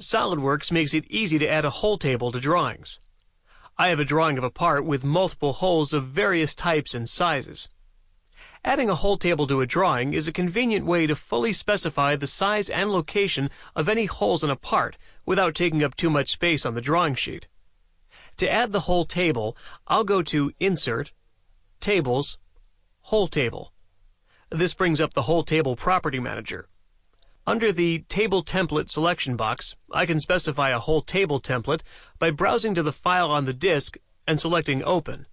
SolidWorks makes it easy to add a hole table to drawings. I have a drawing of a part with multiple holes of various types and sizes. Adding a hole table to a drawing is a convenient way to fully specify the size and location of any holes in a part without taking up too much space on the drawing sheet. To add the hole table, I'll go to Insert, Tables, Hole Table. This brings up the Hole Table Property Manager. Under the Table Template selection box, I can specify a hole table template by browsing to the file on the disk and selecting Open.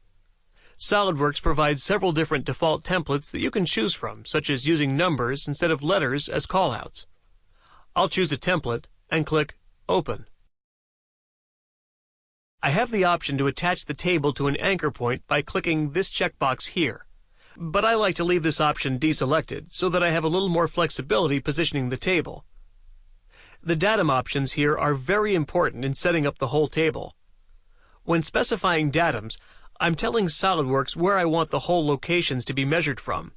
SolidWorks provides several different default templates that you can choose from, such as using numbers instead of letters as callouts. I'll choose a template and click Open. I have the option to attach the table to an anchor point by clicking this checkbox here, but I like to leave this option deselected so that I have a little more flexibility positioning the table. The datum options here are very important in setting up the whole table. When specifying datums, I'm telling SolidWorks where I want the hole locations to be measured from.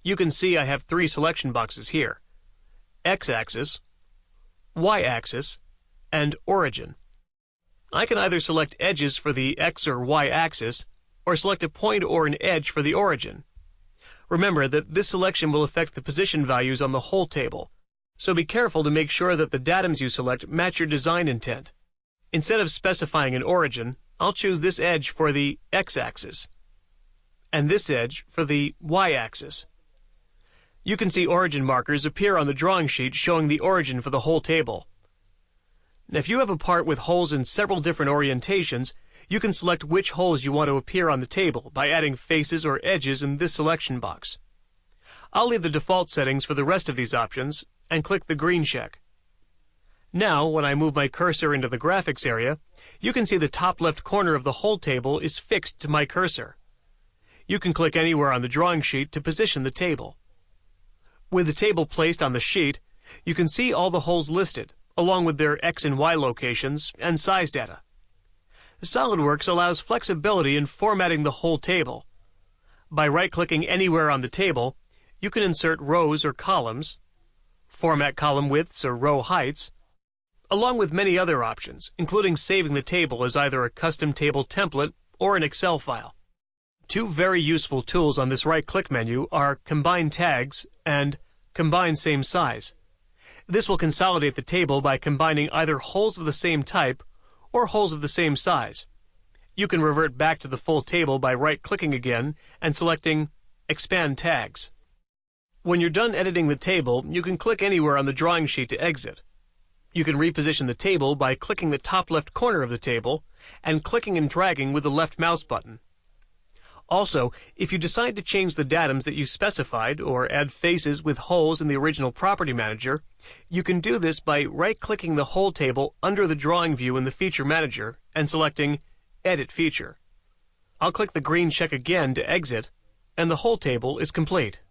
You can see I have three selection boxes here: X-axis, Y-axis, and origin. I can either select edges for the X or Y axis, or select a point or an edge for the origin. Remember that this selection will affect the position values on the hole table, so be careful to make sure that the datums you select match your design intent. Instead of specifying an origin, I'll choose this edge for the X-axis, and this edge for the Y-axis. You can see origin markers appear on the drawing sheet showing the origin for the whole table. Now, if you have a part with holes in several different orientations, you can select which holes you want to appear on the table by adding faces or edges in this selection box. I'll leave the default settings for the rest of these options and click the green check. Now, when I move my cursor into the graphics area, you can see the top left corner of the hole table is fixed to my cursor. You can click anywhere on the drawing sheet to position the table. With the table placed on the sheet, you can see all the holes listed, along with their X and Y locations and size data. SolidWorks allows flexibility in formatting the whole table. By right-clicking anywhere on the table, you can insert rows or columns, format column widths or row heights, along with many other options, including saving the table as either a custom table template or an Excel file. Two very useful tools on this right-click menu are Combine Tags and Combine Same Size. This will consolidate the table by combining either holes of the same type or holes of the same size. You can revert back to the full table by right-clicking again and selecting Expand Tags. When you're done editing the table, you can click anywhere on the drawing sheet to exit. You can reposition the table by clicking the top left corner of the table and clicking and dragging with the left mouse button. Also, if you decide to change the datums that you specified or add faces with holes in the original Property Manager, you can do this by right-clicking the hole table under the drawing view in the Feature Manager and selecting Edit Feature. I'll click the green check again to exit, and the hole table is complete.